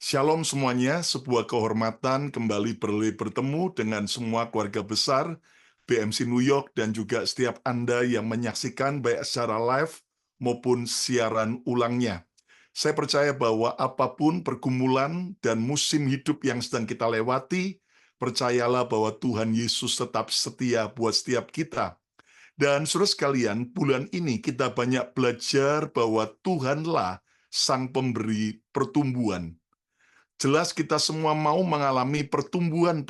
Shalom semuanya, sebuah kehormatan kembali bertemu dengan semua keluarga besar BMC New York dan juga setiap Anda yang menyaksikan baik secara live maupun siaran ulangnya. Saya percaya bahwa apapun pergumulan dan musim hidup yang sedang kita lewati, percayalah bahwa Tuhan Yesus tetap setia buat setiap kita. Dan saudara sekalian, bulan ini kita banyak belajar bahwa Tuhanlah Sang Pemberi pertumbuhan. Jelas kita semua mau mengalami pertumbuhan.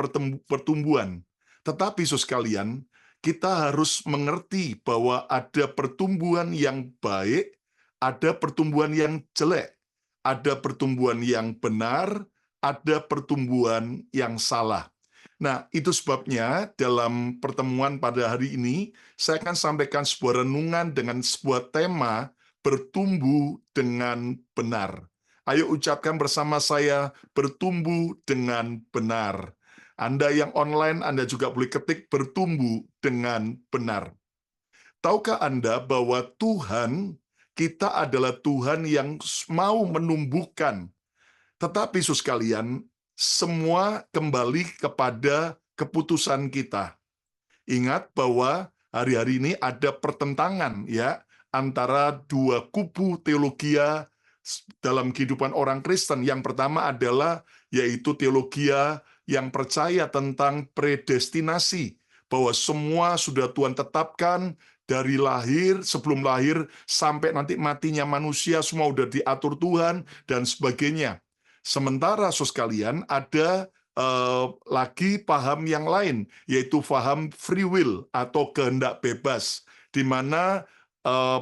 Tetapi saudara sekalian, kita harus mengerti bahwa ada pertumbuhan yang baik, ada pertumbuhan yang jelek, ada pertumbuhan yang benar, ada pertumbuhan yang salah. Nah, itu sebabnya dalam pertemuan pada hari ini, saya akan sampaikan sebuah renungan dengan sebuah tema bertumbuh dengan benar. Ayo ucapkan bersama saya, bertumbuh dengan benar. Anda yang online, Anda juga boleh ketik bertumbuh dengan benar. Tahukah Anda bahwa Tuhan, kita adalah Tuhan yang mau menumbuhkan. Tetapi saudara sekalian, semua kembali kepada keputusan kita. Ingat bahwa hari-hari ini ada pertentangan ya antara dua kubu teologia dalam kehidupan orang Kristen. Yang pertama adalah yaitu teologia yang percaya tentang predestinasi, bahwa semua sudah Tuhan tetapkan dari lahir, sebelum lahir sampai nanti matinya manusia semua sudah diatur Tuhan dan sebagainya. Sementara saudara sekalian ada lagi paham yang lain, yaitu paham free will atau kehendak bebas, di mana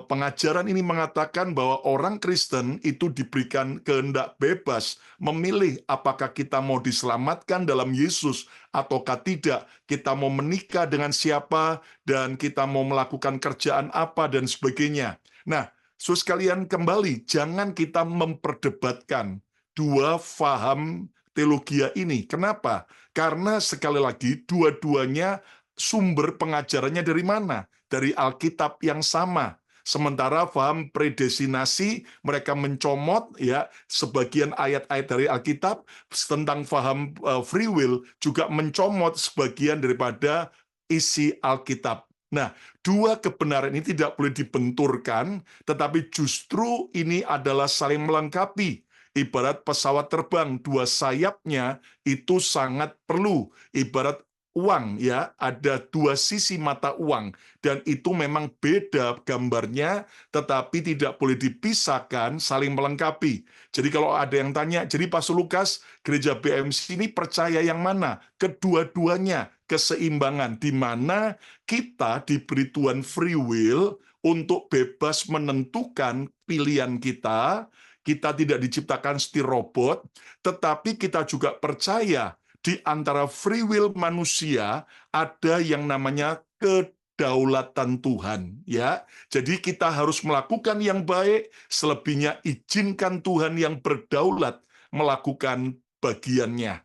pengajaran ini mengatakan bahwa orang Kristen itu diberikan kehendak bebas memilih apakah kita mau diselamatkan dalam Yesus ataukah tidak, kita mau menikah dengan siapa, dan kita mau melakukan kerjaan apa, dan sebagainya. Nah, saudara sekalian, kembali, jangan kita memperdebatkan dua paham teologia ini. Kenapa? Karena sekali lagi, dua-duanya sumber pengajarannya dari mana? Dari Alkitab yang sama. Sementara paham predestinasi, mereka mencomot ya sebagian ayat-ayat dari Alkitab. Tentang paham free will juga mencomot sebagian daripada isi Alkitab. Nah, dua kebenaran ini tidak boleh dibenturkan, tetapi justru ini adalah saling melengkapi. Ibarat pesawat terbang, dua sayapnya itu sangat perlu. Ibarat uang ya, ada dua sisi mata uang, dan itu memang beda gambarnya, tetapi tidak boleh dipisahkan, saling melengkapi. Jadi kalau ada yang tanya, jadi Pastor Lukas, gereja BMC ini percaya yang mana? Kedua-duanya, keseimbangan, di mana kita diberi Tuhan free will untuk bebas menentukan pilihan kita tidak diciptakan seperti robot, tetapi kita juga percaya di antara free will manusia ada yang namanya kedaulatan Tuhan, ya. Jadi kita harus melakukan yang baik, selebihnya izinkan Tuhan yang berdaulat melakukan bagiannya.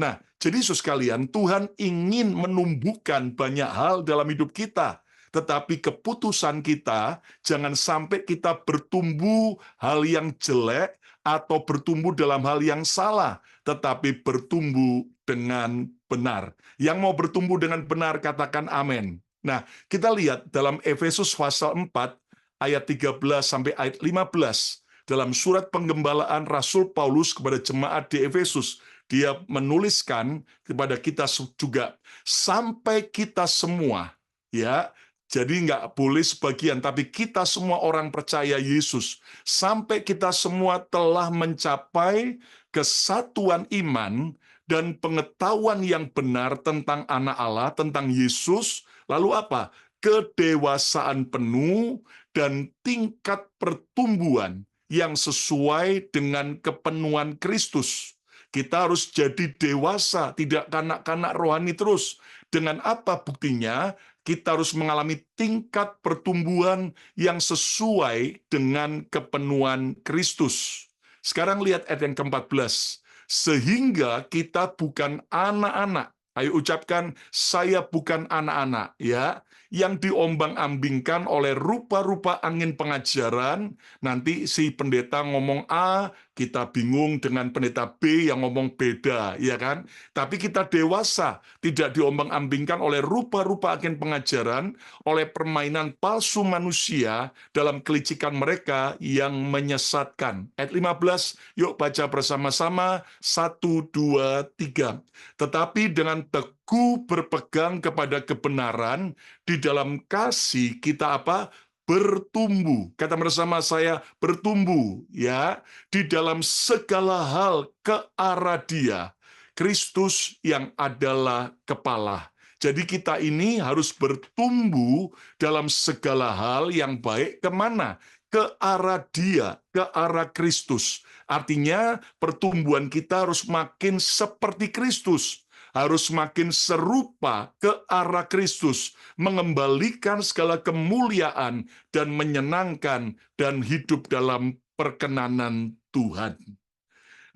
Nah, jadi saudara sekalian, Tuhan ingin menumbuhkan banyak hal dalam hidup kita, tetapi keputusan kita jangan sampai kita bertumbuh hal yang jelek atau bertumbuh dalam hal yang salah, tetapi bertumbuh dengan benar. Yang mau bertumbuh dengan benar, katakan amin. Nah, kita lihat dalam Efesus pasal 4, ayat 13 sampai ayat 15, dalam surat penggembalaan Rasul Paulus kepada jemaat di Efesus, dia menuliskan kepada kita juga, sampai kita semua, ya, jadi nggak boleh sebagian, tapi kita semua orang percaya Yesus, sampai kita semua telah mencapai kesatuan iman dan pengetahuan yang benar tentang Anak Allah, tentang Yesus, lalu apa? Kedewasaan penuh dan tingkat pertumbuhan yang sesuai dengan kepenuhan Kristus. Kita harus jadi dewasa, tidak kanak-kanak rohani terus. Dengan apa buktinya? Kita harus mengalami tingkat pertumbuhan yang sesuai dengan kepenuhan Kristus. Sekarang lihat ayat yang ke-14. Sehingga kita bukan anak-anak. Ayo ucapkan, saya bukan anak-anak, ya, yang diombang-ambingkan oleh rupa-rupa angin pengajaran. Nanti si pendeta ngomong A, Kita bingung dengan pendeta B yang ngomong beda, ya kan? Tapi kita dewasa, tidak diombang-ambingkan oleh rupa-rupa agen pengajaran, oleh permainan palsu manusia dalam kelicikan mereka yang menyesatkan. Ayat 15, yuk baca bersama-sama, 1, 2, 3. Tetapi dengan teguh berpegang kepada kebenaran, di dalam kasih kita apa? Bertumbuh. Kata bersama saya, bertumbuh, ya, di dalam segala hal ke arah Dia, Kristus yang adalah kepala. Jadi kita ini harus bertumbuh dalam segala hal yang baik kemana? Ke arah Dia, ke arah Kristus. Artinya pertumbuhan kita harus makin seperti Kristus, harus makin serupa ke arah Kristus, mengembalikan segala kemuliaan dan menyenangkan dan hidup dalam perkenanan Tuhan.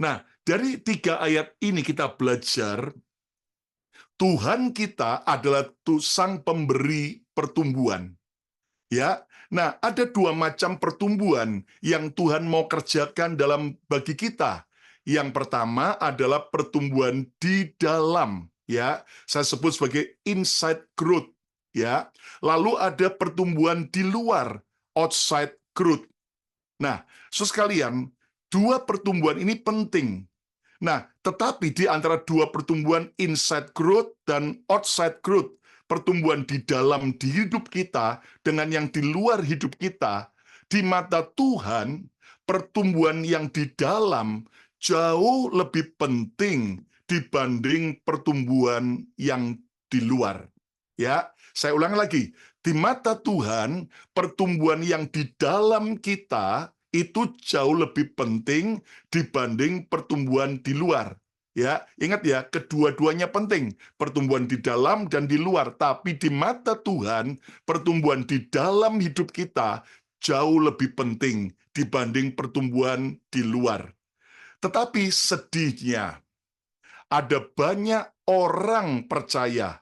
Nah, dari 3 ayat ini kita belajar Tuhan kita adalah Sang pemberi pertumbuhan. Ya. Nah, ada 2 macam pertumbuhan yang Tuhan mau kerjakan dalam bagi kita. Yang pertama adalah pertumbuhan di dalam, ya. Saya sebut sebagai inside growth, ya. Lalu ada pertumbuhan di luar, outside growth. Nah, saudara sekalian, 2 pertumbuhan ini penting. Nah, tetapi di antara 2 pertumbuhan inside growth dan outside growth, pertumbuhan di dalam di hidup kita dengan yang di luar hidup kita, di mata Tuhan, pertumbuhan yang di dalam jauh lebih penting dibanding pertumbuhan yang di luar. Ya, saya ulang lagi. Di mata Tuhan, pertumbuhan yang di dalam kita itu jauh lebih penting dibanding pertumbuhan di luar. Ya, ingat ya, kedua-duanya penting, pertumbuhan di dalam dan di luar, tapi di mata Tuhan, pertumbuhan di dalam hidup kita jauh lebih penting dibanding pertumbuhan di luar. Tetapi sedihnya, ada banyak orang percaya,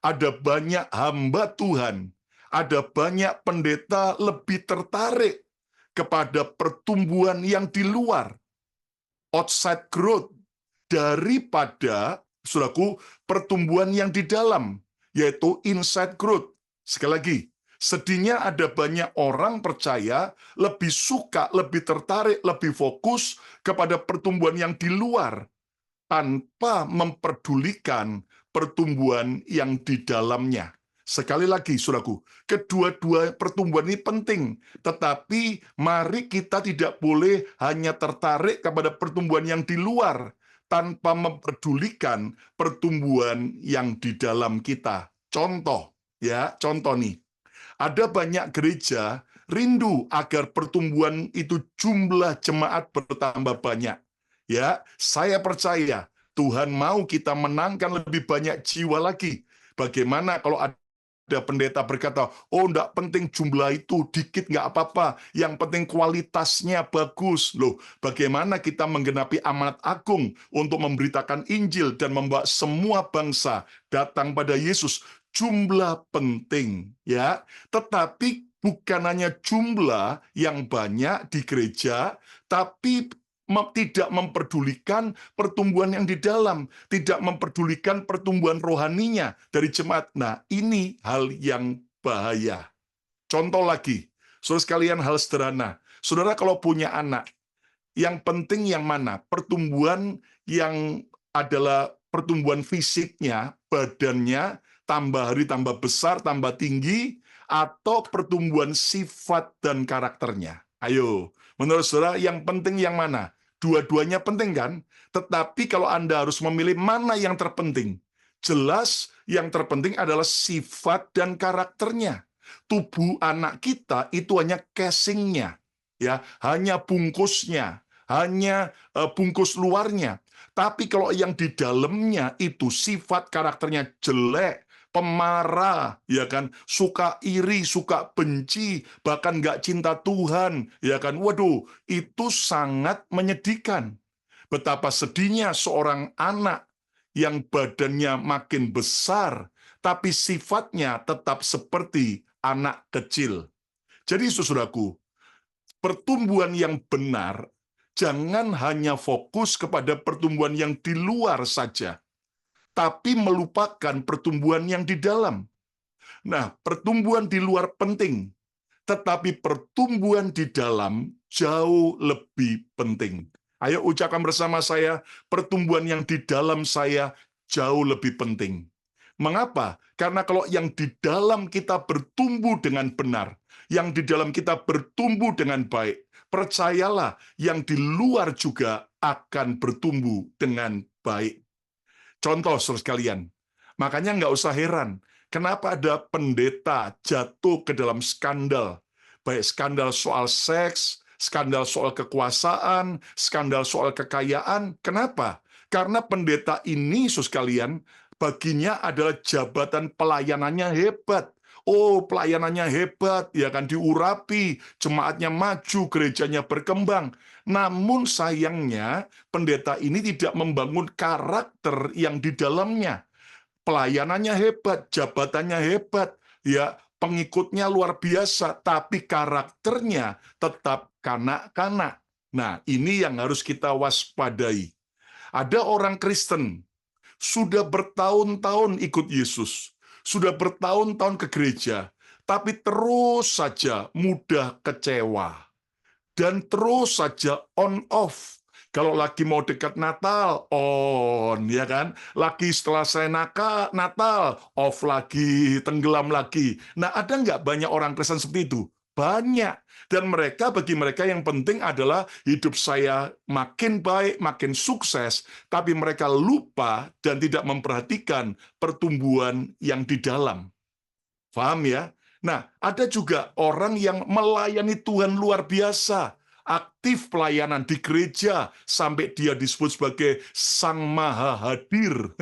ada banyak hamba Tuhan, ada banyak pendeta lebih tertarik kepada pertumbuhan yang di luar, outside growth, daripada, saudaraku, pertumbuhan yang di dalam, yaitu inside growth. Sekali lagi, sedihnya ada banyak orang percaya lebih suka, lebih tertarik, lebih fokus kepada pertumbuhan yang di luar, tanpa memperdulikan pertumbuhan yang di dalamnya. Sekali lagi, saudaraku, kedua-dua pertumbuhan ini penting, tetapi mari kita tidak boleh hanya tertarik kepada pertumbuhan yang di luar, tanpa memperdulikan pertumbuhan yang di dalam kita. Contoh, ya, contoh nih, ada banyak gereja rindu agar pertumbuhan itu jumlah jemaat bertambah banyak. Ya, saya percaya Tuhan mau kita menangkan lebih banyak jiwa lagi. Bagaimana kalau ada pendeta berkata, oh enggak penting jumlah itu, dikit nggak apa-apa, yang penting kualitasnya bagus. Loh, bagaimana kita menggenapi amanat agung untuk memberitakan Injil dan membawa semua bangsa datang pada Yesus? Jumlah penting, ya. Tetapi bukan hanya jumlah yang banyak di gereja, tapi tidak memperdulikan pertumbuhan yang di dalam, tidak memperdulikan pertumbuhan rohaninya dari jemaat. Nah, ini hal yang bahaya. Contoh lagi, saudara sekalian, hal sederhana. Saudara kalau punya anak, yang penting yang mana? Pertumbuhan yang adalah pertumbuhan fisiknya, badannya, tambah hari tambah besar, tambah tinggi, atau pertumbuhan sifat dan karakternya? Ayo, menurut saudara yang penting yang mana? Dua-duanya penting kan? Tetapi kalau Anda harus memilih mana yang terpenting, jelas yang terpenting adalah sifat dan karakternya. Tubuh anak kita itu hanya casingnya, ya, hanya bungkusnya, hanya bungkus luarnya. Tapi kalau yang di dalamnya itu sifat karakternya jelek, pemarah, ya kan, suka iri, suka benci, bahkan nggak cinta Tuhan, ya kan. Waduh, itu sangat menyedihkan. Betapa sedihnya seorang anak yang badannya makin besar, tapi sifatnya tetap seperti anak kecil. Jadi, saudaraku, pertumbuhan yang benar Jangan hanya fokus kepada pertumbuhan yang di luar saja, tapi melupakan pertumbuhan yang di dalam. Nah, pertumbuhan di luar penting, tetapi pertumbuhan di dalam jauh lebih penting. Ayo ucapkan bersama saya, pertumbuhan yang di dalam saya jauh lebih penting. Mengapa? Karena kalau yang di dalam kita bertumbuh dengan benar, yang di dalam kita bertumbuh dengan baik, percayalah yang di luar juga akan bertumbuh dengan baik. Contoh, saudara sekalian, makanya nggak usah heran, kenapa ada pendeta jatuh ke dalam skandal, baik skandal soal seks, skandal soal kekuasaan, skandal soal kekayaan. Kenapa? Karena pendeta ini, saudara sekalian, baginya adalah jabatan pelayanannya hebat. Oh, pelayanannya hebat, ya kan, diurapi, jemaatnya maju, gerejanya berkembang. Namun sayangnya, pendeta ini tidak membangun karakter yang di dalamnya. Pelayanannya hebat, jabatannya hebat, ya, pengikutnya luar biasa, tapi karakternya tetap kanak-kanak. Nah, ini yang harus kita waspadai. Ada orang Kristen sudah bertahun-tahun ikut Yesus, sudah bertahun-tahun ke gereja, tapi terus saja mudah kecewa dan terus saja on off. Kalau lagi mau dekat Natal, on, ya kan? Lagi setelah saya Natal, off lagi, tenggelam lagi. Nah, ada nggak banyak orang Kristen seperti itu? Banyak. Dan bagi mereka yang penting adalah hidup saya makin baik, makin sukses, tapi mereka lupa dan tidak memperhatikan pertumbuhan yang di dalam. Paham ya? Nah, ada juga orang yang melayani Tuhan luar biasa, aktif pelayanan di gereja, sampai dia disebut sebagai Sang Maha Hadir.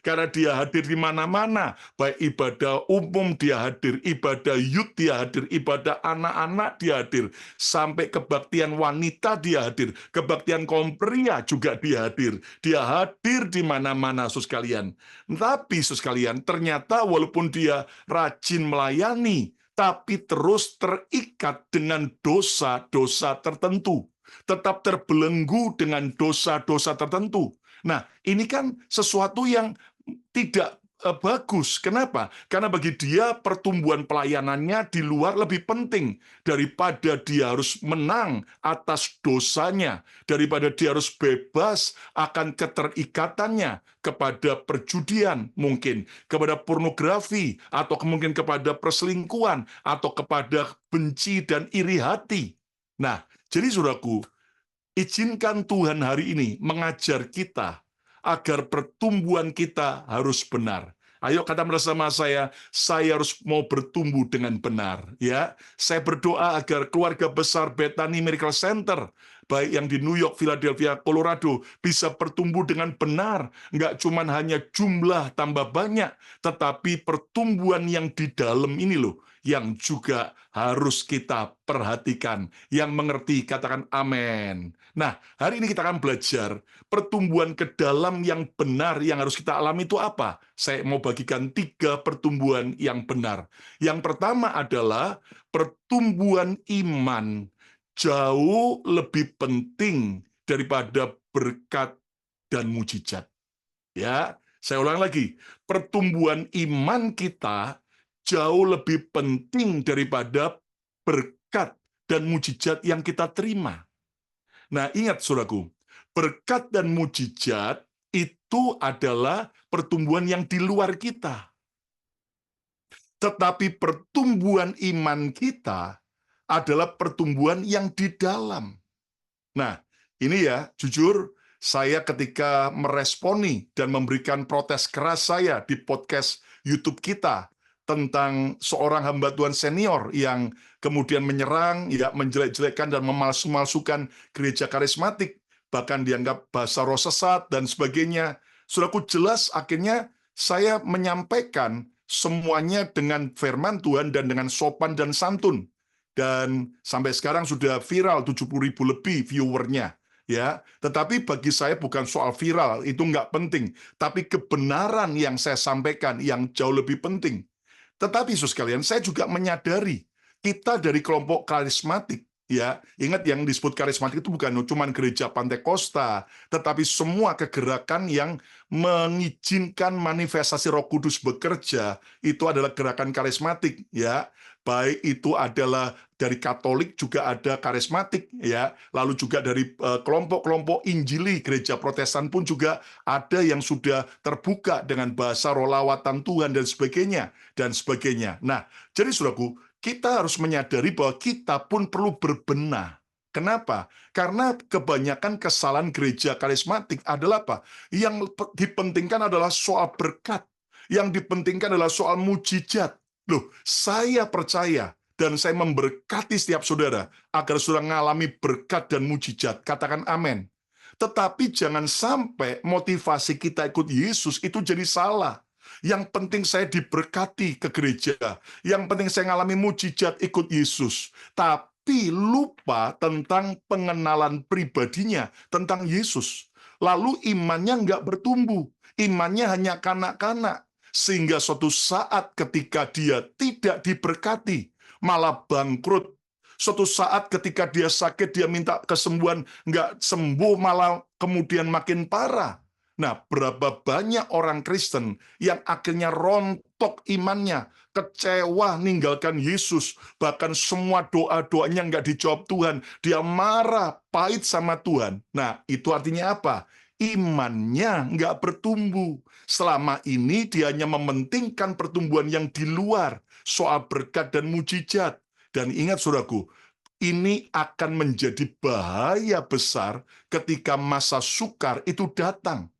Karena dia hadir di mana-mana, baik ibadah umum dia hadir, ibadah youth dia hadir, ibadah anak-anak dia hadir, sampai kebaktian wanita dia hadir, kebaktian kaum pria juga dia hadir. Dia hadir di mana-mana, saudara sekalian. Tapi, saudara sekalian, ternyata walaupun dia rajin melayani, tapi terus terikat dengan dosa-dosa tertentu. Tetap terbelenggu dengan dosa-dosa tertentu. Nah, ini kan sesuatu yang tidak bagus. Kenapa? Karena bagi dia pertumbuhan pelayanannya di luar lebih penting daripada dia harus menang atas dosanya, daripada dia harus bebas akan keterikatannya kepada perjudian, mungkin kepada pornografi, atau mungkin kepada perselingkuhan, atau kepada benci dan iri hati. Nah, jadi saudaraku, izinkan Tuhan hari ini mengajar kita agar pertumbuhan kita harus benar. Ayo kata bersama saya harus mau bertumbuh dengan benar. Ya, saya berdoa agar keluarga besar Bethany Miracle Center, baik yang di New York, Philadelphia, Colorado, bisa bertumbuh dengan benar. Nggak cuma hanya jumlah tambah banyak, tetapi pertumbuhan yang di dalam ini loh, yang juga harus kita perhatikan. Yang mengerti, katakan amin. Nah, hari ini kita akan belajar pertumbuhan ke dalam yang benar yang harus kita alami itu apa? Saya mau bagikan 3 pertumbuhan yang benar. Yang pertama adalah pertumbuhan iman jauh lebih penting daripada berkat dan mujizat. Ya, saya ulang lagi. Pertumbuhan iman kita jauh lebih penting daripada berkat dan mujizat yang kita terima. Nah, ingat saudaraku, berkat dan mujizat itu adalah pertumbuhan yang di luar kita. Tetapi pertumbuhan iman kita adalah pertumbuhan yang di dalam. Nah, ini ya, jujur, saya ketika meresponi dan memberikan protes keras saya di podcast YouTube kita tentang seorang hamba Tuhan senior yang kemudian menyerang, ya, menjelek-jelekkan dan memalsu-malsukan gereja karismatik, bahkan dianggap bahasa roh sesat dan sebagainya. Saudaraku, jelas akhirnya saya menyampaikan semuanya dengan firman Tuhan dan dengan sopan dan santun. Dan sampai sekarang sudah viral 70.000 lebih viewernya. Ya, tetapi bagi saya bukan soal viral, itu nggak penting. Tapi kebenaran yang saya sampaikan yang jauh lebih penting. Tetapi, saudara sekalian, saya juga menyadari kita dari kelompok karismatik Ya, ingat yang disebut karismatik itu bukan cuma gereja Pantai Kosta, tetapi semua kegerakan yang mengizinkan manifestasi Roh Kudus bekerja itu adalah gerakan karismatik, ya. Baik itu adalah dari Katolik juga ada karismatik, ya. Lalu juga dari kelompok-kelompok Injili gereja Protestan pun juga ada yang sudah terbuka dengan bahasa roh lawatan Tuhan dan sebagainya dan sebagainya. Nah, jadi saudaraku, kita harus menyadari bahwa kita pun perlu berbenah. Kenapa? Karena kebanyakan kesalahan gereja karismatik adalah apa? Yang dipentingkan adalah soal berkat. Yang dipentingkan adalah soal mujizat. Loh, saya percaya dan saya memberkati setiap saudara agar saudara mengalami berkat dan mujizat. Katakan amin. Tetapi jangan sampai motivasi kita ikut Yesus itu jadi salah. Yang penting saya diberkati ke gereja. Yang penting saya mengalami mujizat ikut Yesus. Tapi lupa tentang pengenalan pribadinya, tentang Yesus. Lalu imannya nggak bertumbuh. Imannya hanya kanak-kanak. Sehingga suatu saat ketika dia tidak diberkati, malah bangkrut. Suatu saat ketika dia sakit, dia minta kesembuhan, nggak sembuh, malah kemudian makin parah. Nah, berapa banyak orang Kristen yang akhirnya rontok imannya, kecewa ninggalkan Yesus, bahkan semua doa-doanya nggak dijawab Tuhan, dia marah, pahit sama Tuhan. Nah, itu artinya apa? Imannya nggak bertumbuh. Selama ini dia hanya mementingkan pertumbuhan yang di luar, soal berkat dan mujizat. Dan ingat saudaraku, ini akan menjadi bahaya besar ketika masa sukar itu datang.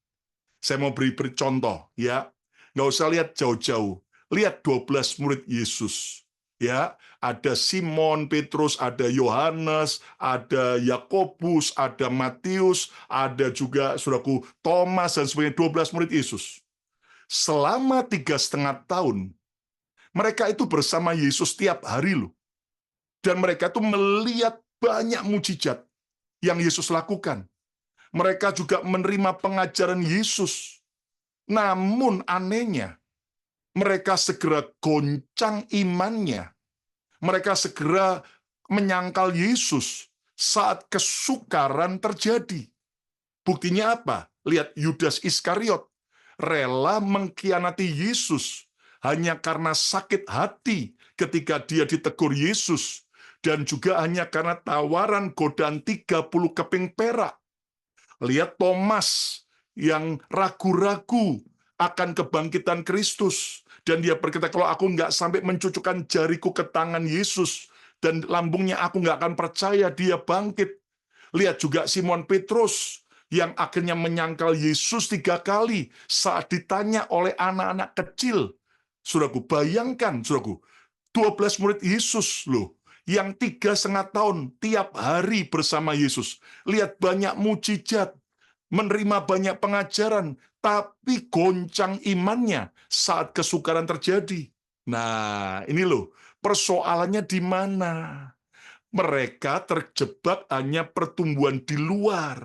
Saya mau beri contoh, ya. Nggak usah lihat jauh-jauh. Lihat 12 murid Yesus. Ya, ada Simon, Petrus, ada Yohanes, ada Yakobus, ada Matius, ada juga saudaraku Thomas dan sebagainya, 12 murid Yesus. Selama 3,5 tahun, mereka itu bersama Yesus tiap hari loh. Dan mereka itu melihat banyak mujizat yang Yesus lakukan. Mereka juga menerima pengajaran Yesus. Namun anehnya, mereka segera goncang imannya. Mereka segera menyangkal Yesus saat kesukaran terjadi. Buktinya apa? Lihat Yudas Iskariot, rela mengkhianati Yesus hanya karena sakit hati ketika dia ditegur Yesus, dan juga hanya karena tawaran godaan 30 keping perak. Lihat Thomas yang ragu-ragu akan kebangkitan Kristus. Dan dia berkata, kalau aku nggak sampai mencucukkan jariku ke tangan Yesus dan lambungnya, aku nggak akan percaya dia bangkit. Lihat juga Simon Petrus yang akhirnya menyangkal Yesus 3 kali saat ditanya oleh anak-anak kecil. Saudaraku, bayangkan, saudaraku, 12 murid Yesus loh, yang 3,5 tahun tiap hari bersama Yesus. Lihat banyak mujizat, menerima banyak pengajaran, tapi goncang imannya saat kesukaran terjadi. Nah, ini loh, persoalannya di mana? Mereka terjebak hanya pertumbuhan di luar.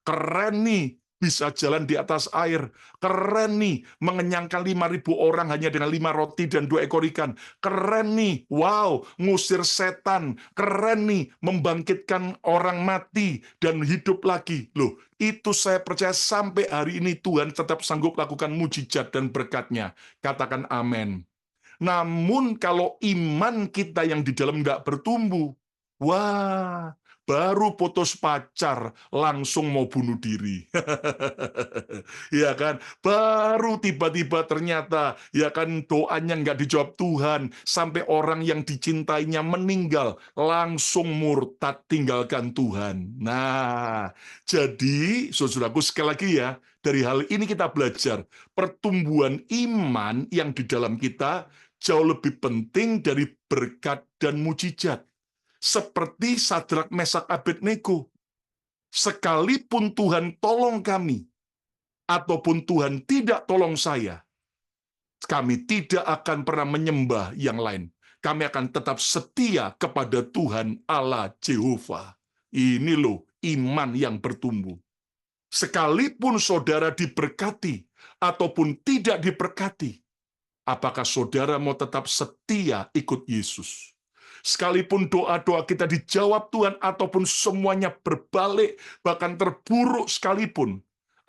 Keren nih, bisa jalan di atas air. Keren nih, mengenyangkan 5.000 orang hanya dengan 5 roti dan 2 ekor ikan. Keren nih, wow, ngusir setan. Keren nih, membangkitkan orang mati dan hidup lagi. Loh, itu saya percaya sampai hari ini Tuhan tetap sanggup lakukan mujizat dan berkatnya. Katakan amin. Namun kalau iman kita yang di dalam nggak bertumbuh, wah, baru putus pacar langsung mau bunuh diri. Ya kan? Baru tiba-tiba ternyata ya kan doanya nggak dijawab Tuhan, sampai orang yang dicintainya meninggal, langsung murtad tinggalkan Tuhan. Nah, jadi saudaraku sekali lagi ya, dari hal ini kita belajar pertumbuhan iman yang di dalam kita jauh lebih penting dari berkat dan mujizat. Seperti Sadrak, Mesak, Abednego. Sekalipun Tuhan tolong kami, ataupun Tuhan tidak tolong saya, kami tidak akan pernah menyembah yang lain. Kami akan tetap setia kepada Tuhan Allah Jehovah. Ini loh iman yang bertumbuh. Sekalipun saudara diberkati, ataupun tidak diberkati, apakah saudara mau tetap setia ikut Yesus? Sekalipun doa-doa kita dijawab Tuhan, ataupun semuanya berbalik, bahkan terburuk sekalipun,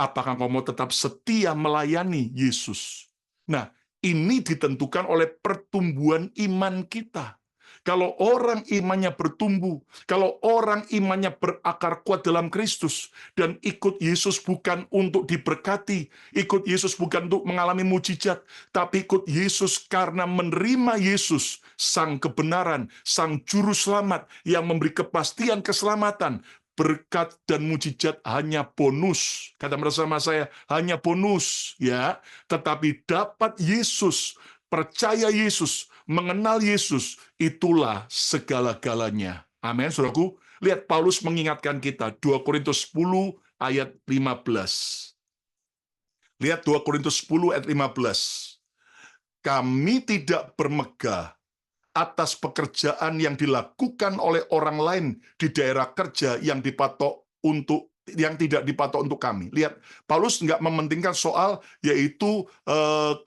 apakah engkau mau tetap setia melayani Yesus? Nah, ini ditentukan oleh pertumbuhan iman kita. Kalau orang imannya bertumbuh, kalau orang imannya berakar kuat dalam Kristus, dan ikut Yesus bukan untuk diberkati, ikut Yesus bukan untuk mengalami mujizat, tapi ikut Yesus karena menerima Yesus, Sang kebenaran, Sang Juru Selamat, yang memberi kepastian keselamatan. Berkat dan mujizat hanya bonus. Kata bersama saya, hanya bonus, ya. Tetapi dapat Yesus, percaya Yesus, mengenal Yesus, itulah segala-galanya. Amin, saudaraku. Lihat, Paulus mengingatkan kita, 2 Korintus 10 ayat 15. Lihat 2 Korintus 10 ayat 15. Kami tidak bermegah atas pekerjaan yang dilakukan oleh orang lain di daerah kerja yang tidak dipatok untuk kami. Lihat, Paulus nggak mementingkan soal yaitu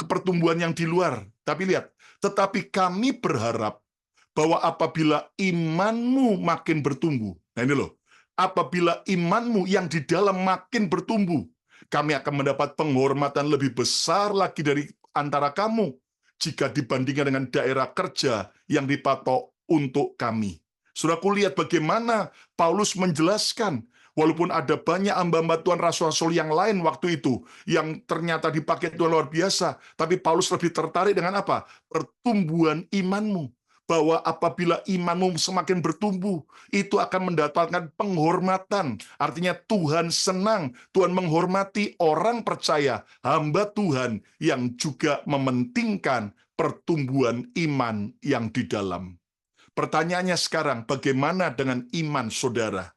pertumbuhan yang di luar. Tapi lihat, tetapi kami berharap bahwa apabila imanmu makin bertumbuh, nah ini loh, apabila imanmu yang di dalam makin bertumbuh, kami akan mendapat penghormatan lebih besar lagi dari antara kamu jika dibandingkan dengan daerah kerja yang dipatok untuk kami. Saudaraku, lihat bagaimana Paulus menjelaskan, walaupun ada banyak hamba-hamba Tuhan, rasul-rasul yang lain waktu itu, yang ternyata dipakai Tuhan luar biasa, tapi Paulus lebih tertarik dengan apa? Pertumbuhan imanmu. Bahwa apabila imanmu semakin bertumbuh, itu akan mendapatkan penghormatan. Artinya Tuhan senang, Tuhan menghormati orang percaya, hamba Tuhan yang juga mementingkan pertumbuhan iman yang di dalam. Pertanyaannya sekarang, bagaimana dengan iman saudara?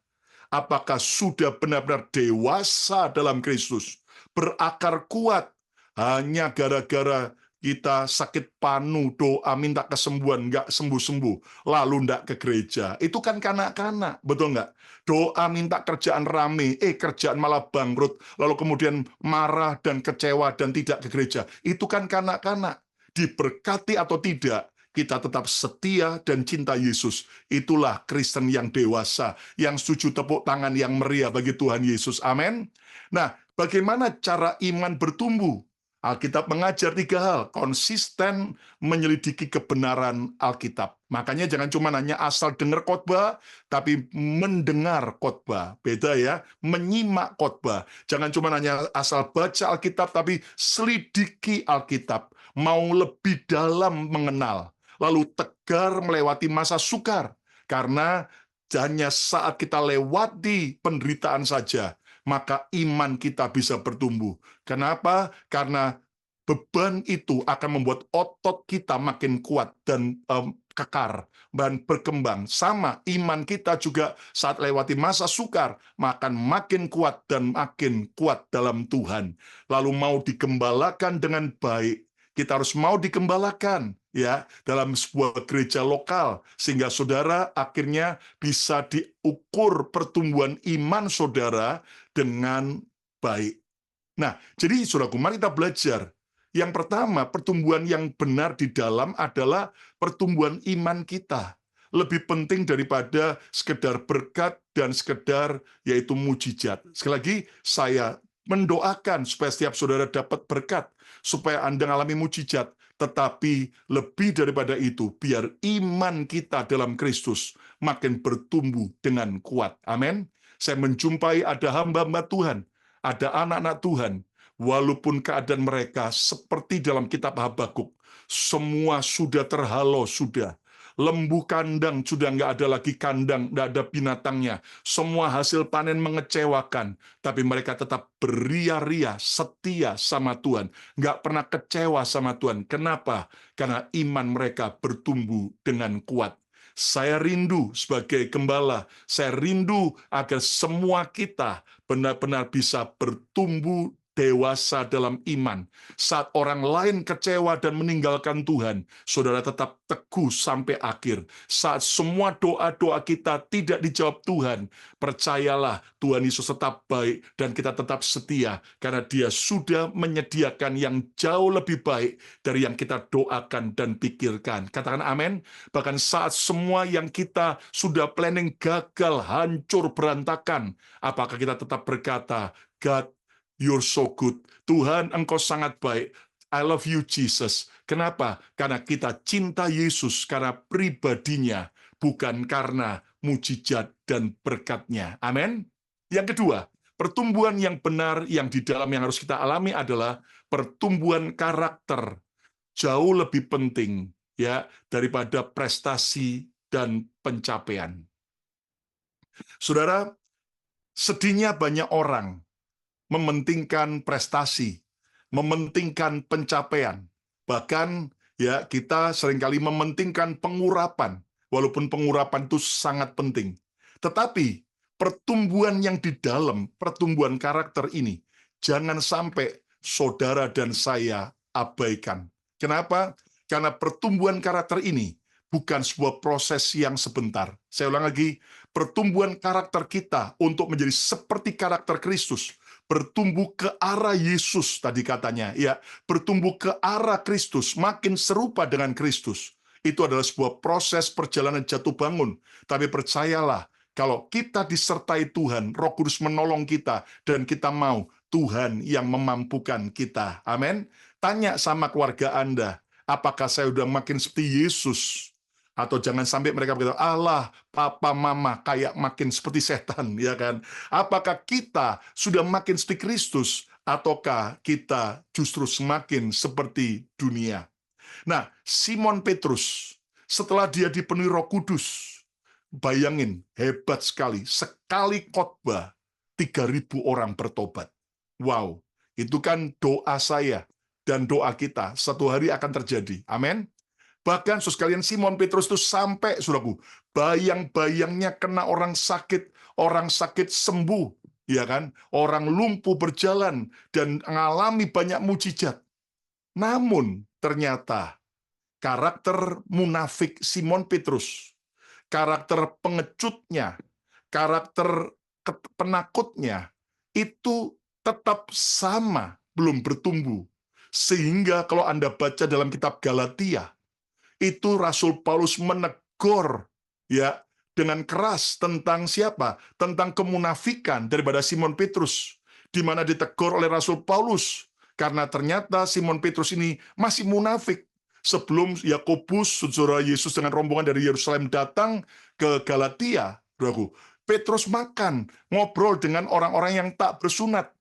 Apakah sudah benar-benar dewasa dalam Kristus, berakar kuat, hanya gara-gara kita sakit panu, doa minta kesembuhan, nggak sembuh-sembuh, lalu nggak ke gereja. Itu kan kanak-kanak, betul nggak? Doa minta kerjaan rame, kerjaan malah bangkrut, lalu kemudian marah dan kecewa dan tidak ke gereja. Itu kan kanak-kanak. Diberkati atau tidak, kita tetap setia dan cinta Yesus. Itulah Kristen yang dewasa, yang setuju tepuk tangan yang meriah bagi Tuhan Yesus. Amin. Nah, bagaimana cara iman bertumbuh? Alkitab mengajar 3 hal, konsisten menyelidiki kebenaran Alkitab. Makanya jangan cuma hanya asal dengar khotbah, tapi mendengar khotbah. Beda ya, menyimak khotbah. Jangan cuma hanya asal baca Alkitab, tapi selidiki Alkitab. Mau lebih dalam mengenal. Lalu tegar melewati masa sukar. Karena hanya saat kita lewati penderitaan saja, maka iman kita bisa bertumbuh. Kenapa? Karena beban itu akan membuat otot kita makin kuat dan kekar dan berkembang. Sama, iman kita juga saat lewati masa sukar, makin kuat dan makin kuat dalam Tuhan. Lalu mau digembalakan dengan baik, kita harus mau digembalakan ya dalam sebuah gereja lokal, sehingga saudara akhirnya bisa diukur pertumbuhan iman saudara dengan baik. Nah, jadi saudaraku, mari kita belajar. Yang pertama, pertumbuhan yang benar di dalam adalah pertumbuhan iman kita. Lebih penting daripada sekedar berkat dan sekedar yaitu mujizat. Sekali lagi, saya mendoakan supaya setiap saudara dapat berkat, supaya Anda mengalami mujizat, tetapi lebih daripada itu, biar iman kita dalam Kristus makin bertumbuh dengan kuat. Amin. Saya menjumpai ada hamba-hamba Tuhan, ada anak-anak Tuhan, walaupun keadaan mereka seperti dalam kitab Habakuk, semua sudah terhalau, sudah. Lembu kandang sudah nggak ada lagi kandang, nggak ada binatangnya. Semua hasil panen mengecewakan, tapi mereka tetap beria-ria, setia sama Tuhan. Nggak pernah kecewa sama Tuhan. Kenapa? Karena iman mereka bertumbuh dengan kuat. Saya rindu sebagai gembala, saya rindu agar semua kita benar-benar bisa bertumbuh dewasa dalam iman. Saat orang lain kecewa dan meninggalkan Tuhan, saudara tetap teguh sampai akhir. Saat semua doa-doa kita tidak dijawab Tuhan, percayalah Tuhan Yesus tetap baik dan kita tetap setia, karena Dia sudah menyediakan yang jauh lebih baik dari yang kita doakan dan pikirkan. Katakan amin. Bahkan saat semua yang kita sudah planning gagal, hancur, berantakan, apakah kita tetap berkata, God, you're so good. Tuhan, Engkau sangat baik. I love you, Jesus. Kenapa? Karena kita cinta Yesus karena pribadinya, bukan karena mujizat dan berkatnya. Amin. Yang kedua, pertumbuhan yang benar yang di dalam yang harus kita alami adalah pertumbuhan karakter. Jauh lebih penting ya daripada prestasi dan pencapaian. Saudara, sedihnya banyak orang mementingkan prestasi, mementingkan pencapaian. Bahkan ya kita seringkali mementingkan pengurapan, walaupun pengurapan itu sangat penting. Tetapi pertumbuhan yang di dalam pertumbuhan karakter ini jangan sampai saudara dan saya abaikan. Kenapa? Karena pertumbuhan karakter ini bukan sebuah proses yang sebentar. Saya ulang lagi, pertumbuhan karakter kita untuk menjadi seperti karakter Kristus, bertumbuh ke arah Yesus tadi katanya, ya, bertumbuh ke arah Kristus, makin serupa dengan Kristus. Itu adalah sebuah proses perjalanan jatuh bangun. Tapi percayalah, kalau kita disertai Tuhan, Roh Kudus menolong kita, dan kita mau, Tuhan yang memampukan kita. Amin. Tanya sama keluarga Anda, apakah saya udah makin seperti Yesus? Atau jangan sampai mereka berkata, Allah, papa, mama, kayak makin seperti setan, ya kan? Apakah kita sudah makin seperti Kristus, ataukah kita justru semakin seperti dunia? Nah, Simon Petrus, setelah dia dipenuhi Roh Kudus, bayangin, hebat sekali khotbah, 3.000 orang bertobat. Wow, itu kan doa saya dan doa kita satu hari akan terjadi. Amin. Bahkan sekalian Simon Petrus itu sampai, saudaraku, bayang-bayangnya kena orang sakit sembuh, ya kan? Orang lumpuh berjalan dan mengalami banyak mujizat. Namun ternyata karakter munafik Simon Petrus, karakter pengecutnya, karakter penakutnya, itu tetap sama, belum bertumbuh. Sehingga kalau Anda baca dalam kitab Galatia, itu Rasul Paulus menegur ya dengan keras tentang siapa? Tentang kemunafikan daripada Simon Petrus, di mana ditegur oleh Rasul Paulus karena ternyata Simon Petrus ini masih munafik. Sebelum Yakobus, saudara Yesus dengan rombongan dari Yerusalem datang ke Galatia, Petrus makan, ngobrol dengan orang-orang yang tak bersunat.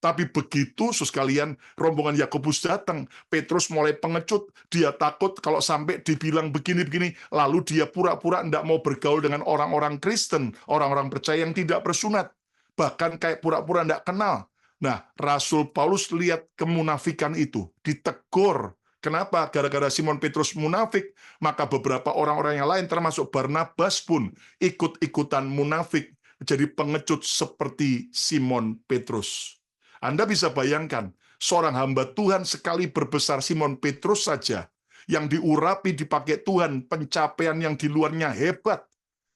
Tapi begitu, sekalian, rombongan Yakobus datang, Petrus mulai pengecut, dia takut kalau sampai dibilang begini-begini, lalu dia pura-pura tidak mau bergaul dengan orang-orang Kristen, orang-orang percaya yang tidak bersunat, bahkan kayak pura-pura tidak kenal. Nah, Rasul Paulus lihat kemunafikan itu, ditegur. Kenapa? Gara-gara Simon Petrus munafik, maka beberapa orang-orang yang lain, termasuk Barnabas pun, ikut-ikutan munafik, jadi pengecut seperti Simon Petrus. Anda bisa bayangkan, seorang hamba Tuhan sekali berbesar Simon Petrus saja, yang diurapi dipakai Tuhan, pencapaian yang di luarnya hebat,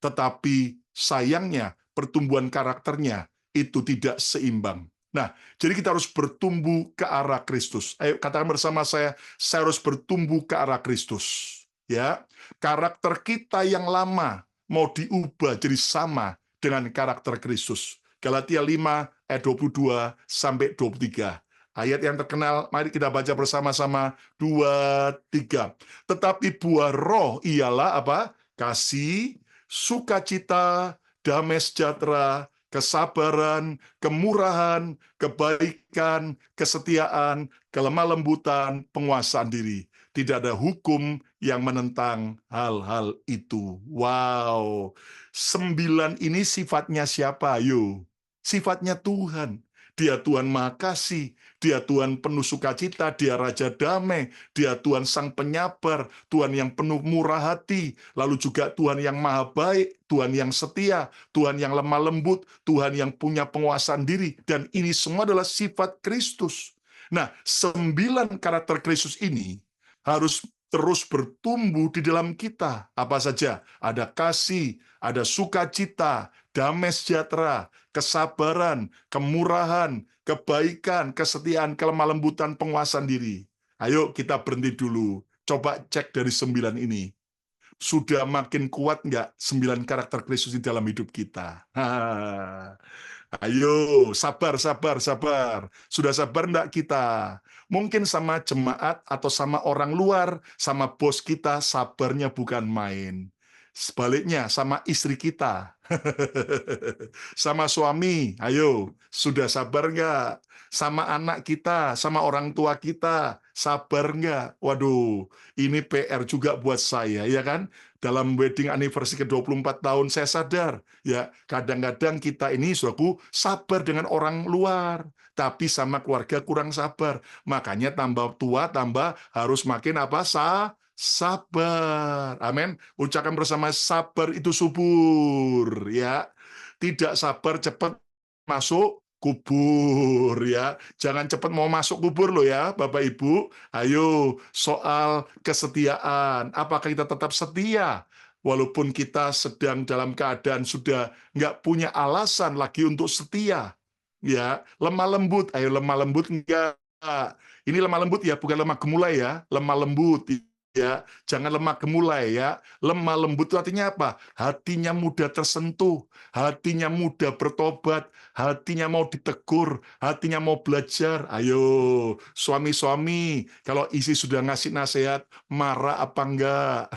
tetapi sayangnya pertumbuhan karakternya itu tidak seimbang. Nah, jadi kita harus bertumbuh ke arah Kristus. Ayo katakan bersama saya harus bertumbuh ke arah Kristus. Ya, karakter kita yang lama mau diubah jadi sama dengan karakter Kristus. Galatia 5 ayat 22 sampai 23. Ayat yang terkenal, mari kita baca bersama-sama 2, 3. Tetapi buah roh ialah apa? Kasih, sukacita, damai sejahtera, kesabaran, kemurahan, kebaikan, kesetiaan, kelemah lembutan, penguasaan diri. Tidak ada hukum yang menentang hal-hal itu. Wow. 9 ini sifatnya siapa? Ayo. Sifatnya Tuhan. Dia Tuhan Maha Kasih, Dia Tuhan penuh sukacita, Dia Raja Damai, Dia Tuhan Sang Penyabar, Tuhan yang penuh murah hati, lalu juga Tuhan yang maha baik, Tuhan yang setia, Tuhan yang lemah lembut, Tuhan yang punya penguasaan diri, dan ini semua adalah sifat Kristus. Nah, 9 karakter Kristus ini harus terus bertumbuh di dalam kita. Apa saja? Ada kasih, ada sukacita, damai sejahtera, kesabaran, kemurahan, kebaikan, kesetiaan, kelemah lembutan, penguasaan diri. Ayo kita berhenti dulu. Coba cek dari 9 ini. Sudah makin kuat nggak 9 karakter Kristus di dalam hidup kita? Ayo, sabar, sabar, sabar. Sudah sabar enggak kita? Mungkin sama jemaat atau sama orang luar, sama bos kita, sabarnya bukan main. Sebaliknya, sama istri kita. Sama suami, ayo, sudah sabar enggak? Sama anak kita, sama orang tua kita, sabar enggak? Waduh, ini PR juga buat saya, ya kan? Dalam wedding anniversary ke-24 tahun, saya sadar, ya kadang-kadang kita ini, saudaraku, sabar dengan orang luar, tapi sama keluarga kurang sabar. Makanya tambah tua, tambah harus makin apa? Sabar. Amin. Ucapkan bersama, sabar itu subur, ya. Tidak sabar cepat masuk kubur, ya. Jangan cepat mau masuk kubur loh ya, Bapak Ibu. Ayo, soal kesetiaan. Apakah kita tetap setia? Walaupun kita sedang dalam keadaan sudah nggak punya alasan lagi untuk setia. Ya, lemah lembut. Ayo, lemah lembut enggak. Ini lemah lembut ya, bukan lemah gemulai ya. Lemah lembut. Ya, jangan lemah gemulai ya. Lemah lembut itu artinya apa? Hatinya mudah tersentuh, hatinya mudah bertobat, hatinya mau ditegur, hatinya mau belajar. Ayo, suami-suami, kalau istri sudah ngasih nasihat, marah apa enggak?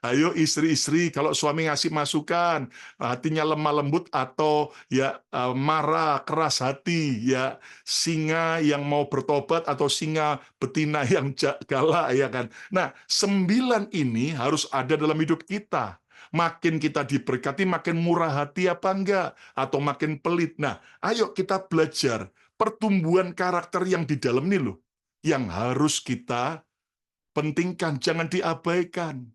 Ayo istri-istri, kalau suami ngasih masukan, hatinya lemah lembut atau ya marah, keras hati, ya singa yang mau bertobat atau singa betina yang galak, ya kan? Nah, 9 ini harus ada dalam hidup kita. Makin kita diberkati, makin murah hati apa enggak? Atau makin pelit. Nah, ayo kita belajar pertumbuhan karakter yang di dalam ini loh, yang harus kita pentingkan, jangan diabaikan.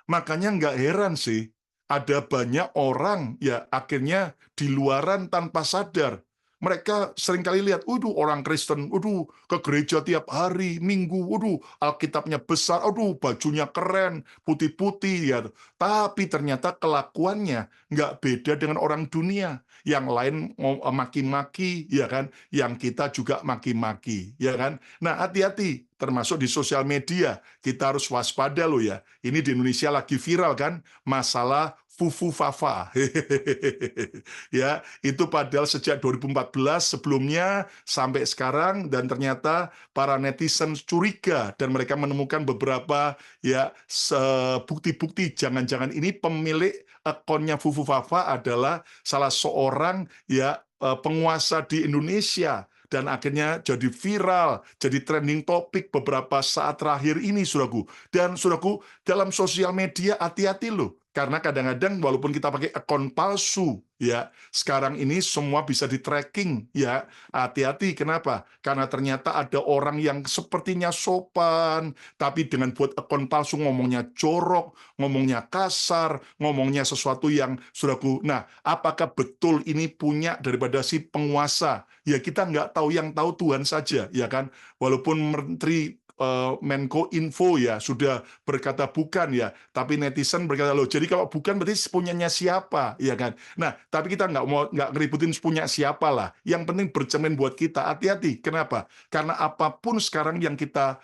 Makanya nggak heran sih, ada banyak orang ya akhirnya di luaran tanpa sadar. Mereka seringkali lihat, orang Kristen, ke gereja tiap hari, Minggu, Alkitabnya besar, bajunya keren, putih-putih, ya. Tapi ternyata kelakuannya nggak beda dengan orang dunia. Yang lain mau maki-maki, ya kan? Yang kita juga maki-maki, ya kan? Nah, hati-hati, termasuk di sosial media, kita harus waspada loh ya. Ini di Indonesia lagi viral kan, masalah Fufu Fafa. Ya, itu padahal sejak 2014 sebelumnya sampai sekarang, dan ternyata para netizen curiga dan mereka menemukan beberapa ya bukti-bukti jangan-jangan ini pemilik akunnya Fufu Fafa adalah salah seorang ya penguasa di Indonesia. Dan akhirnya jadi viral, jadi trending topik beberapa saat terakhir ini, saudaraku. Dan saudaraku, dalam sosial media hati-hati loh. Karena kadang-kadang walaupun kita pakai akun palsu, ya sekarang ini semua bisa di-tracking, ya. Hati-hati, kenapa? Karena ternyata ada orang yang sepertinya sopan, tapi dengan buat akun palsu ngomongnya jorok, ngomongnya kasar, ngomongnya sesuatu yang, saudaraku, nah, apakah betul ini punya daripada si penguasa? Ya kita nggak tahu, yang tahu Tuhan saja, ya kan? Walaupun Menteri Menko Info ya sudah berkata bukan ya, tapi netizen berkata loh, jadi kalau bukan berarti punyanya siapa, ya kan? Nah, tapi kita nggak ngeributin punya siapa lah. Yang penting bercermin buat kita. Hati-hati. Kenapa? Karena apapun sekarang yang kita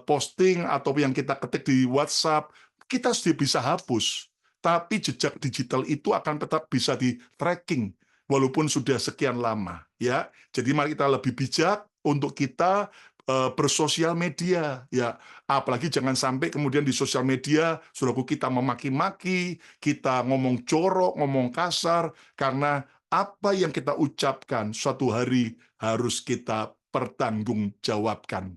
posting atau yang kita ketik di WhatsApp, kita sudah bisa hapus. Tapi jejak digital itu akan tetap bisa di-tracking walaupun sudah sekian lama, ya. Jadi mari kita lebih bijak untuk kita bersosial media, ya. Apalagi jangan sampai kemudian di sosial media saudaraku kita memaki-maki, kita ngomong jorok, ngomong kasar, karena apa yang kita ucapkan suatu hari harus kita pertanggungjawabkan.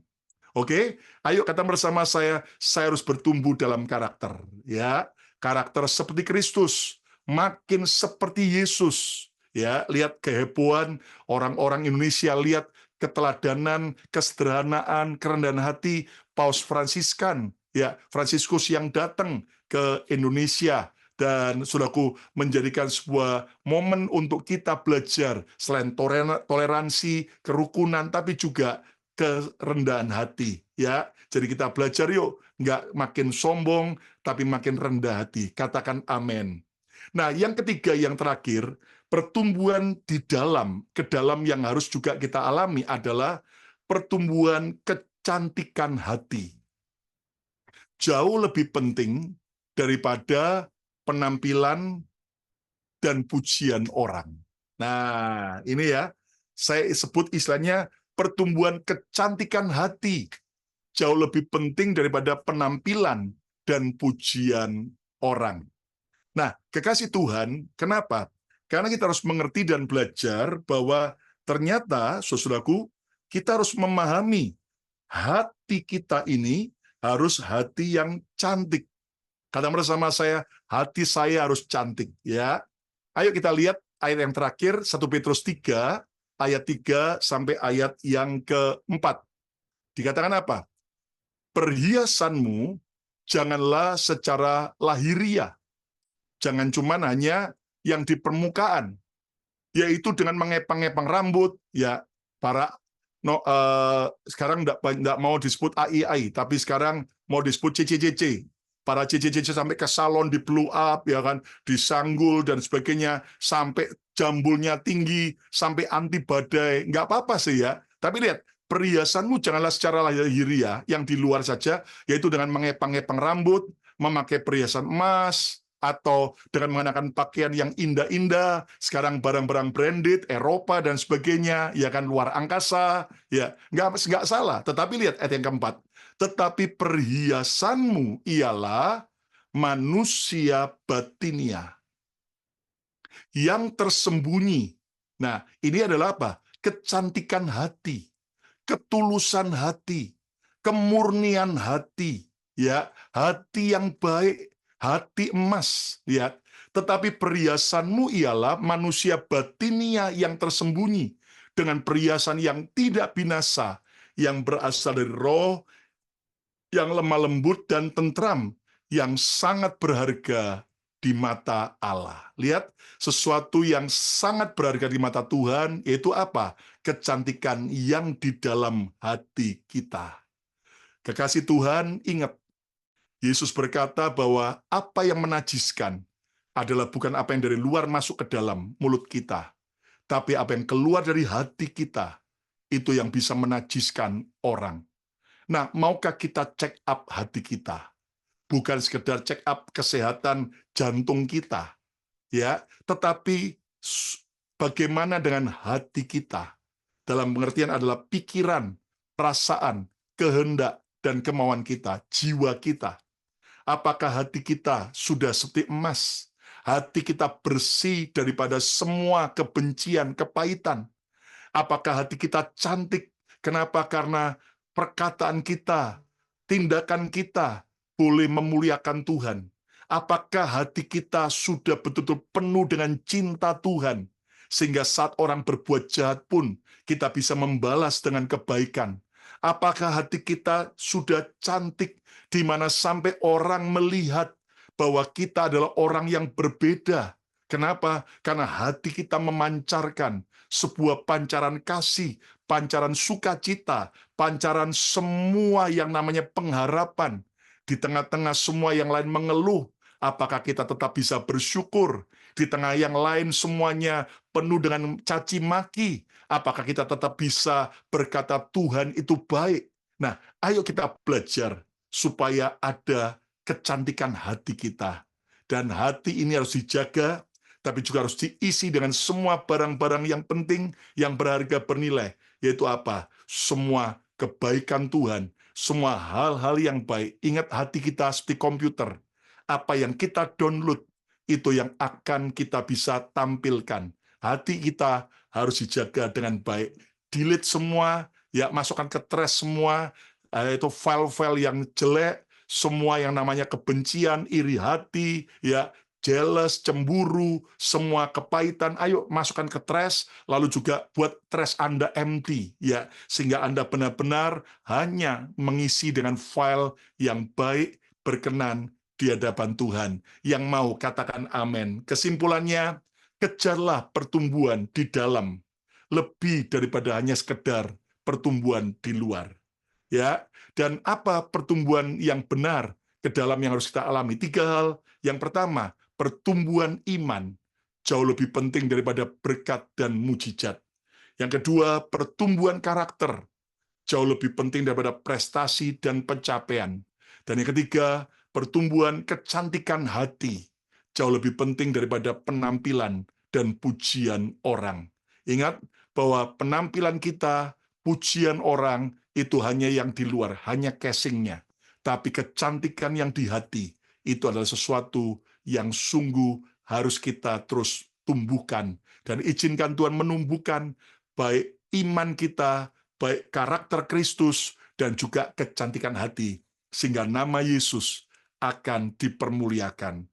Oke, ayo kata bersama saya harus bertumbuh dalam karakter, ya. Karakter seperti Kristus, makin seperti Yesus. Ya, lihat kehebohan orang-orang Indonesia, lihat keteladanan, kesederhanaan, kerendahan hati Paus Fransiskan, ya, Fransiskus yang datang ke Indonesia dan saudaraku menjadikan sebuah momen untuk kita belajar selain toleransi, kerukunan, tapi juga kerendahan hati, ya. Jadi kita belajar yuk, nggak makin sombong, tapi makin rendah hati. Katakan amin. Nah, yang ketiga, yang terakhir, pertumbuhan di dalam, ke dalam yang harus juga kita alami adalah pertumbuhan kecantikan hati. Jauh lebih penting daripada penampilan dan pujian orang. Nah, ini ya, saya sebut istilahnya pertumbuhan kecantikan hati. Jauh lebih penting daripada penampilan dan pujian orang. Nah, kekasih Tuhan, kenapa? Karena kita harus mengerti dan belajar bahwa ternyata, saudaraku, kita harus memahami hati kita ini harus hati yang cantik. Kata bersama saya, hati saya harus cantik. Ya, ayo kita lihat ayat yang terakhir, 1 Petrus 3, ayat 3 sampai ayat yang keempat. Dikatakan apa? Perhiasanmu janganlah secara lahiriah, jangan cuma hanya yang di permukaan, yaitu dengan mengepang-ngepang rambut, ya para sekarang nggak mau disebut AI, tapi sekarang mau disebut CCCC. Para CCCC sampai ke salon di blow up, ya kan, disanggul dan sebagainya, sampai jambulnya tinggi, sampai anti badai, nggak apa-apa sih ya. Tapi lihat, perhiasanmu janganlah secara lahiriah, yang di luar saja, yaitu dengan mengepang-ngepang rambut, memakai perhiasan emas, atau dengan mengenakan pakaian yang indah-indah, sekarang barang-barang branded, Eropa dan sebagainya, ya kan, luar angkasa, ya nggak salah. Tetapi lihat ayat yang keempat, tetapi perhiasanmu ialah manusia batinia yang tersembunyi. Nah, ini adalah apa? Kecantikan hati, ketulusan hati, kemurnian hati, ya, hati yang baik, hati emas, ya. Tetapi perhiasanmu ialah manusia batinia yang tersembunyi dengan perhiasan yang tidak binasa, yang berasal dari roh yang lemah lembut dan tentram, yang sangat berharga di mata Allah. Lihat, sesuatu yang sangat berharga di mata Tuhan, yaitu apa? Kecantikan yang di dalam hati kita. Kekasih Tuhan, ingat, Yesus berkata bahwa apa yang menajiskan adalah bukan apa yang dari luar masuk ke dalam mulut kita, tapi apa yang keluar dari hati kita, itu yang bisa menajiskan orang. Nah, maukah kita check up hati kita? Bukan sekedar check up kesehatan jantung kita, ya, tetapi bagaimana dengan hati kita? Dalam pengertian adalah pikiran, perasaan, kehendak, dan kemauan kita, jiwa kita. Apakah hati kita sudah seperti emas? Hati kita bersih daripada semua kebencian, kepahitan. Apakah hati kita cantik? Kenapa? Karena perkataan kita, tindakan kita boleh memuliakan Tuhan. Apakah hati kita sudah betul-betul penuh dengan cinta Tuhan, sehingga saat orang berbuat jahat pun kita bisa membalas dengan kebaikan? Apakah hati kita sudah cantik, di mana sampai orang melihat bahwa kita adalah orang yang berbeda? Kenapa? Karena hati kita memancarkan sebuah pancaran kasih, pancaran sukacita, pancaran semua yang namanya pengharapan. Di tengah-tengah semua yang lain mengeluh, apakah kita tetap bisa bersyukur? Di tengah yang lain semuanya penuh dengan caci maki, apakah kita tetap bisa berkata Tuhan itu baik? Nah, ayo kita belajar supaya ada kecantikan hati kita. Dan hati ini harus dijaga, tapi juga harus diisi dengan semua barang-barang yang penting, yang berharga bernilai, yaitu apa? Semua kebaikan Tuhan, semua hal-hal yang baik. Ingat, hati kita seperti komputer. Apa yang kita download, itu yang akan kita bisa tampilkan. Hati kita harus dijaga dengan baik. Delete semua, ya, masukkan ke trash semua, itu file-file yang jelek, semua yang namanya kebencian, iri hati, ya, jealous, cemburu, semua kepahitan, ayo masukkan ke trash, lalu juga buat trash Anda empty, ya, sehingga Anda benar-benar hanya mengisi dengan file yang baik, berkenan di hadapan Tuhan. Yang mau katakan amin. Kesimpulannya, kejarlah pertumbuhan di dalam, lebih daripada hanya sekedar pertumbuhan di luar. Ya, dan apa pertumbuhan yang benar ke dalam yang harus kita alami? 3 hal. Yang pertama, pertumbuhan iman jauh lebih penting daripada berkat dan mujizat. Yang kedua, pertumbuhan karakter jauh lebih penting daripada prestasi dan pencapaian. Dan yang ketiga, pertumbuhan kecantikan hati jauh lebih penting daripada penampilan dan pujian orang. Ingat bahwa penampilan kita, pujian orang, itu hanya yang di luar, hanya casingnya. Tapi kecantikan yang di hati, itu adalah sesuatu yang sungguh harus kita terus tumbuhkan. Dan izinkan Tuhan menumbuhkan baik iman kita, baik karakter Kristus, dan juga kecantikan hati, sehingga nama Yesus akan dipermuliakan.